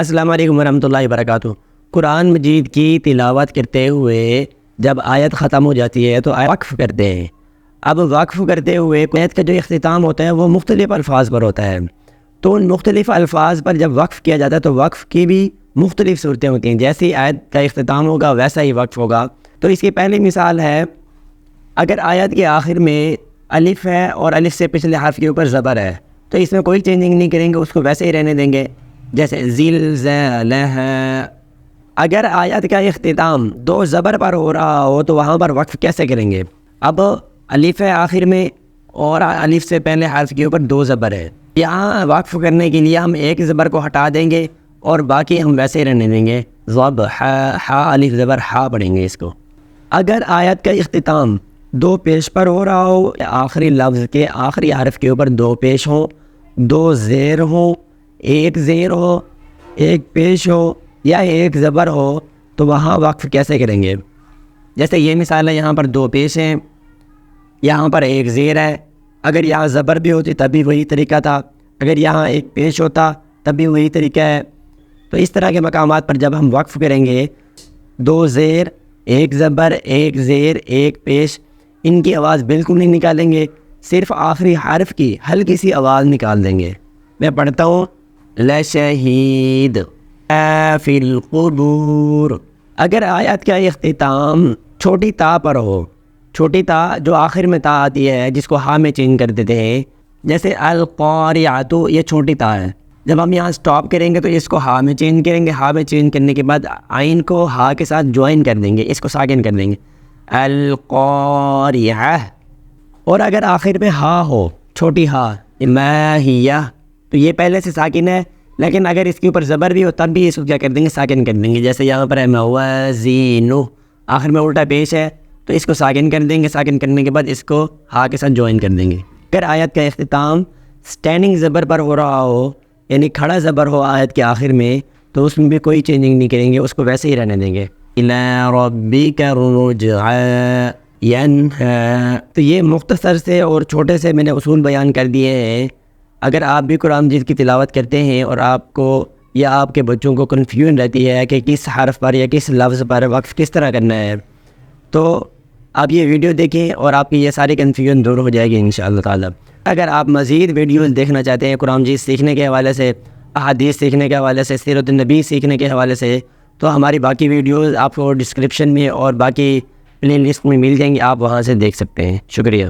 السلام علیکم ورحمۃ اللہ وبرکاتہ۔ قرآن مجید کی تلاوت کرتے ہوئے جب آیت ختم ہو جاتی ہے تو وقف کرتے ہیں۔ اب وقف کرتے ہوئے آیت کا جو اختتام ہوتا ہے وہ مختلف الفاظ پر ہوتا ہے، تو ان مختلف الفاظ پر جب وقف کیا جاتا ہے تو وقف کی بھی مختلف صورتیں ہوتی ہیں۔ جیسی آیت کا اختتام ہوگا ویسا ہی وقف ہوگا۔ تو اس کی پہلی مثال ہے، اگر آیت کے آخر میں الف ہے اور الف سے پچھلے حرف کے اوپر زبر ہے تو اس میں کوئی چینجنگ نہیں کریں گے، اس کو ویسے ہی رہنے دیں گے، جیسے زلزلہ۔ اگر آیت کا اختتام دو زبر پر ہو رہا ہو تو وہاں پر وقف کیسے کریں گے؟ اب الف ہے آخر میں اور الف سے پہلے حرف کے اوپر دو زبر ہے، یہاں وقف کرنے کے لیے ہم ایک زبر کو ہٹا دیں گے اور باقی ہم ویسے ہی رہنے دیں گے، ضب ہا الف زبر ہا پڑھیں گے اس کو۔ اگر آیت کا اختتام دو پیش پر ہو رہا ہو، آخری لفظ کے آخری حرف کے اوپر دو پیش ہوں، دو زیر ہوں، ایک زیر ہو، ایک پیش ہو یا ایک زبر ہو تو وہاں وقف کیسے کریں گے؟ جیسے یہ مثال ہے، یہاں پر دو پیش ہیں، یہاں پر ایک زیر ہے، اگر یہاں زبر بھی ہوتی تب بھی وہی طریقہ تھا، اگر یہاں ایک پیش ہوتا تب بھی وہی طریقہ ہے۔ تو اس طرح کے مقامات پر جب ہم وقف کریں گے، دو زیر، ایک زبر، ایک زیر، ایک پیش، ان کی آواز بالکل نہیں نکالیں گے، صرف آخری حرف کی ہلکی سی آواز نکال دیں گے۔ میں پڑھتا ہوں، لشہید فی القبور۔ اگر آیت کا اختتام چھوٹی تا پر ہو، چھوٹی تا جو آخر میں تا آتی ہے جس کو ہا میں چینج کر دیتے ہیں، جیسے القاریعۃ، یہ چھوٹی تا ہے، جب ہم یہاں سٹاپ کریں گے تو اس کو ہا میں چینج کریں گے، ہا میں چینج کرنے کے بعد عین کو ہا کے ساتھ جوائن کر دیں گے، اس کو ساکن کر دیں گے، القاریعہ۔ اور اگر آخر میں ہا ہو، چھوٹی ہا، ماہیہ، تو یہ پہلے سے ساکن ہے، لیکن اگر اس کے اوپر زبر بھی ہو تب بھی اس کو کیا کر دیں گے؟ ساکن کر دیں گے۔ جیسے یہاں پر ہے موازین، آخر میں الٹا پیش ہے تو اس کو ساکن کر دیں گے، ساکن کرنے کے بعد اس کو ہا کے ساتھ جوائن کر دیں گے۔ اگر آیت کا اختتام سٹینڈنگ زبر پر ہو رہا ہو، یعنی کھڑا زبر ہو آیت کے آخر میں، تو اس میں بھی کوئی چینجنگ نہیں کریں گے، اس کو ویسے ہی رہنے دیں گے۔ اِلَىٰ رَبِّكَ الرُّجْعَىٰ يَنْهَىٰ۔ تو یہ مختصر سے اور چھوٹے سے میں نے اصول بیان کر دیے ہیں۔ اگر آپ بھی قرآن مجید کی تلاوت کرتے ہیں اور آپ کو یا آپ کے بچوں کو کنفیوژن رہتی ہے کہ کس حرف پر یا کس لفظ پر وقف کس طرح کرنا ہے، تو آپ یہ ویڈیو دیکھیں اور آپ کی یہ ساری کنفیوژن دور ہو جائے گی انشاءاللہ تعالی۔ اگر آپ مزید ویڈیوز دیکھنا چاہتے ہیں قرآن مجید سیکھنے کے حوالے سے، احادیث سیکھنے کے حوالے سے، سیرت النبی سیکھنے کے حوالے سے، تو ہماری باقی ویڈیوز آپ کو ڈسکرپشن میں اور باقی پلے لسٹ میں مل جائیں گی، آپ وہاں سے دیکھ سکتے ہیں۔ شکریہ۔